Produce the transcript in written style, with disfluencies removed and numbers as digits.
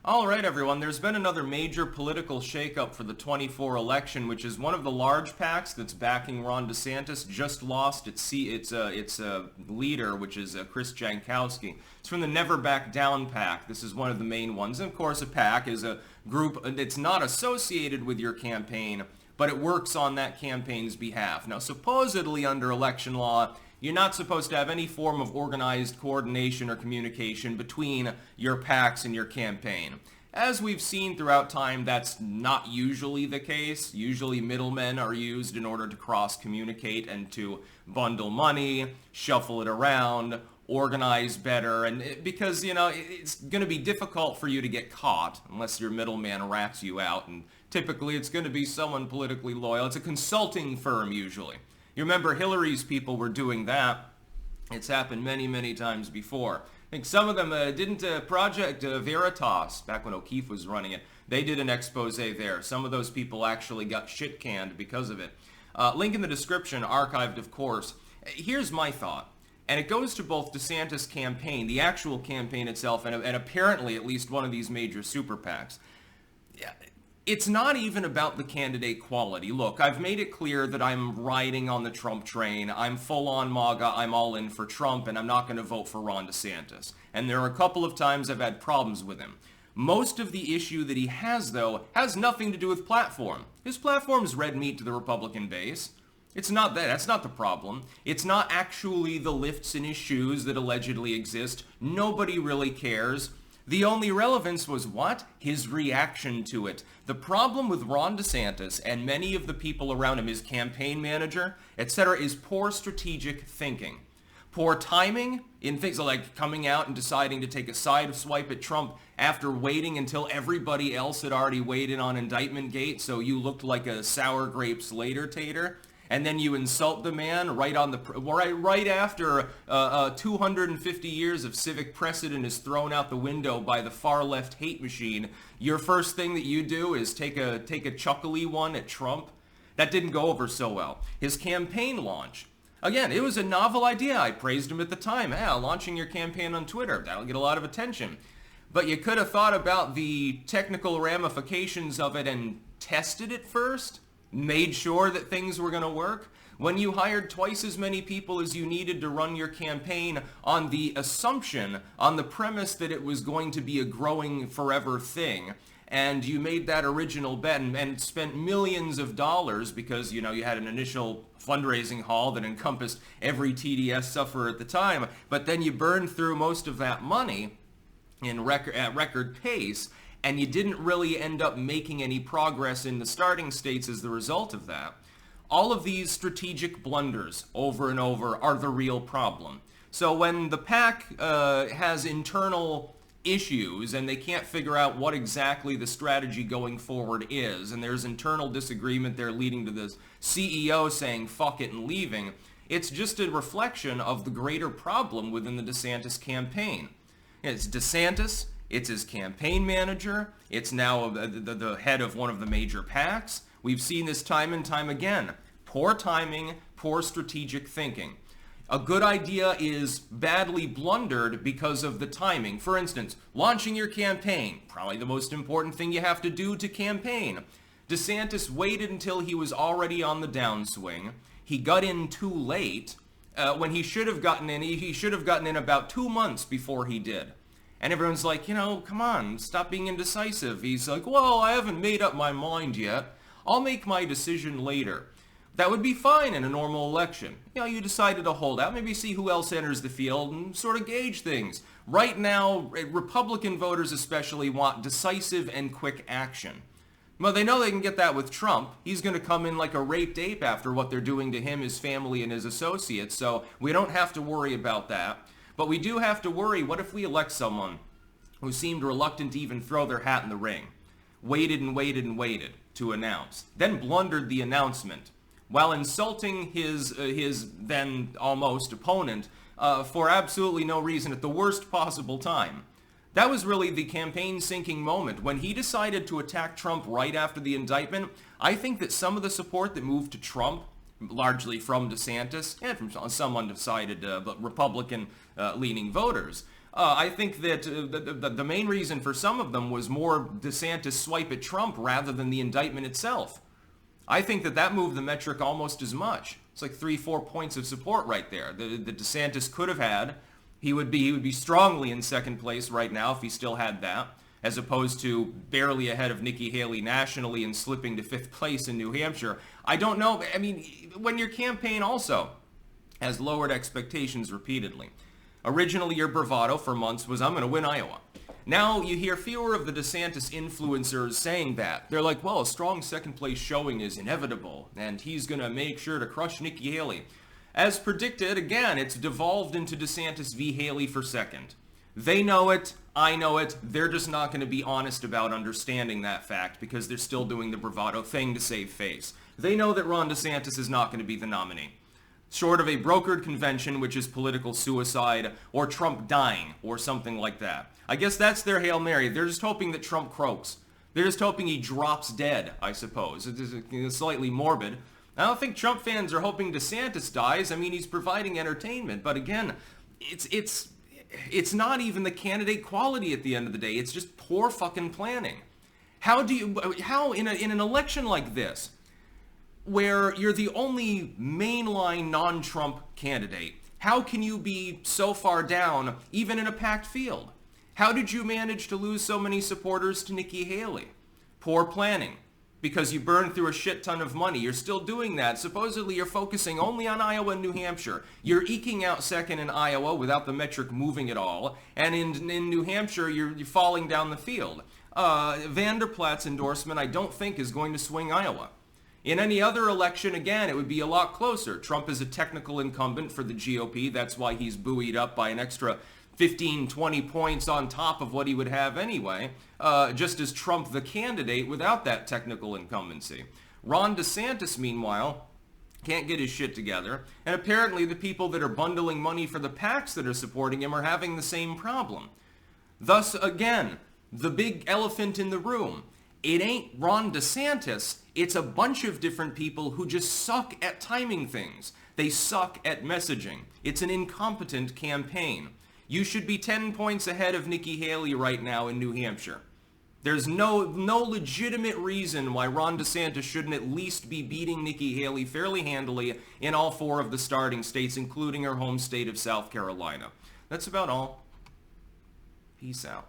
All right, everyone. There's been another major political shakeup for the 24 election, which is one of the large PACs that's backing Ron DeSantis just lost its leader, which is Chris Jankowski. It's from the Never Back Down PAC. This is one of the main ones. And of course, a PAC is a group that's not associated with your campaign, but it works on that campaign's behalf. Now, supposedly under election law, you're not supposed to have any form of organized coordination or communication between your PACs and your campaign. As we've seen throughout time, that's not usually the case. Usually middlemen are used in order to cross-communicate and to bundle money, shuffle it around, organize better, and because, it's going to be difficult for you to get caught unless your middleman rats you out, and typically it's going to be someone politically loyal. It's a consulting firm usually. You remember Hillary's people were doing that. It's happened many, many times before. I think some of them didn't Project Veritas, back when O'Keefe was running it, they did an expose there. Some of those people actually got shit canned because of it. Link in the description, archived of course. Here's my thought, and it goes to both DeSantis' campaign, the actual campaign itself, and apparently at least one of these major super PACs. Yeah. It's not even about the candidate quality. Look, I've made it clear that I'm riding on the Trump train. I'm full on MAGA. I'm all in for Trump, and I'm not going to vote for Ron DeSantis. And there are a couple of times I've had problems with him. Most of the issue that he has, though, has nothing to do with platform. His platform's red meat to the Republican base. It's not that. That's not the problem. It's not actually the lifts in his shoes that allegedly exist. Nobody really cares. The only relevance was what? His reaction to it. The problem with Ron DeSantis and many of the people around him, his campaign manager, etc., is poor strategic thinking. Poor timing in things like coming out and deciding to take a side swipe at Trump after waiting until everybody else had already weighed in on indictment gate, so you looked like a sour grapes later tater. And then you insult the man right after 250 years of civic precedent is thrown out the window by the far left hate machine. Your first thing that you do is take a chuckly one at Trump. That didn't go over so well. His campaign launch. Again, it was a novel idea. I praised him at the time. Launching your campaign on Twitter, that'll get a lot of attention. But you could have thought about the technical ramifications of it and tested it first. Made sure that things were going to work. When you hired twice as many people as you needed to run your campaign on the assumption, on the premise that it was going to be a growing forever thing, and you made that original bet and spent millions of dollars because, you had an initial fundraising haul that encompassed every TDS sufferer at the time, but then you burned through most of that money at record pace, and you didn't really end up making any progress in the starting states as the result of that. All of these strategic blunders over and over are the real problem. So when the PAC has internal issues and they can't figure out what exactly the strategy going forward is, and there's internal disagreement there leading to the CEO saying fuck it and leaving, it's just a reflection of the greater problem within the DeSantis campaign. It's DeSantis, it's his campaign manager, it's now the head of one of the major PACs. We've seen this time and time again. Poor timing, poor strategic thinking. A good idea is badly blundered because of the timing. For instance, launching your campaign, probably the most important thing you have to do to campaign. DeSantis waited until he was already on the downswing. He got in too late when he should have gotten in. He should have gotten in about 2 months before he did. And everyone's like, come on, stop being indecisive. He's like, well, I haven't made up my mind yet. I'll make my decision later. That would be fine in a normal election. You decided to hold out, maybe see who else enters the field and sort of gauge things. Right now, Republican voters especially want decisive and quick action. Well, they know they can get that with Trump. He's going to come in like a raped ape after what they're doing to him, his family, and his associates, so we don't have to worry about that. But we do have to worry, what if we elect someone who seemed reluctant to even throw their hat in the ring, waited and waited and waited to announce, then blundered the announcement, while insulting his then almost opponent for absolutely no reason at the worst possible time. That was really the campaign sinking moment. When he decided to attack Trump right after the indictment, I think that some of the support that moved to Trump, largely from DeSantis and from some undecided but Republican-leaning voters, I think that the main reason for some of them was more DeSantis swipe at Trump rather than the indictment itself. I think that moved the metric almost as much. It's like 3-4 points of support right there. The DeSantis could have had. He would be strongly in second place right now if he still had that, as opposed to barely ahead of Nikki Haley nationally and slipping to 5th place in New Hampshire. I don't know. I mean, when your campaign also has lowered expectations repeatedly. Originally, your bravado for months was, I'm going to win Iowa. Now you hear fewer of the DeSantis influencers saying that. They're like, well, a strong second place showing is inevitable, and he's going to make sure to crush Nikki Haley. As predicted, again, it's devolved into DeSantis v. Haley for second. They know it, I know it, they're just not going to be honest about understanding that fact because they're still doing the bravado thing to save face. They know that Ron DeSantis is not going to be the nominee. Short of a brokered convention, which is political suicide, or Trump dying, or something like that. I guess that's their Hail Mary. They're just hoping that Trump croaks. They're just hoping he drops dead, I suppose. It's slightly morbid. I don't think Trump fans are hoping DeSantis dies. I mean, he's providing entertainment. But again, it's not even the candidate quality at the end of the day. It's just poor fucking planning. How in an election like this, where you're the only mainline non-Trump candidate, how can you be so far down, even in a packed field? How did you manage to lose so many supporters to Nikki Haley? Poor planning. Because you burned through a shit ton of money. You're still doing that. Supposedly you're focusing only on Iowa and New Hampshire. You're eking out second in Iowa without the metric moving at all. And in New Hampshire, you're falling down the field. Vanderplaat's endorsement, I don't think, is going to swing Iowa. In any other election, again, it would be a lot closer. Trump is a technical incumbent for the GOP. That's why he's buoyed up by an extra 15, 20 points on top of what he would have anyway, just as Trump the candidate without that technical incumbency. Ron DeSantis, meanwhile, can't get his shit together, and apparently the people that are bundling money for the PACs that are supporting him are having the same problem. Thus, again, the big elephant in the room. It ain't Ron DeSantis, it's a bunch of different people who just suck at timing things. They suck at messaging. It's an incompetent campaign. You should be 10 points ahead of Nikki Haley right now in New Hampshire. There's no legitimate reason why Ron DeSantis shouldn't at least be beating Nikki Haley fairly handily in all 4 of the starting states, including her home state of South Carolina. That's about all. Peace out.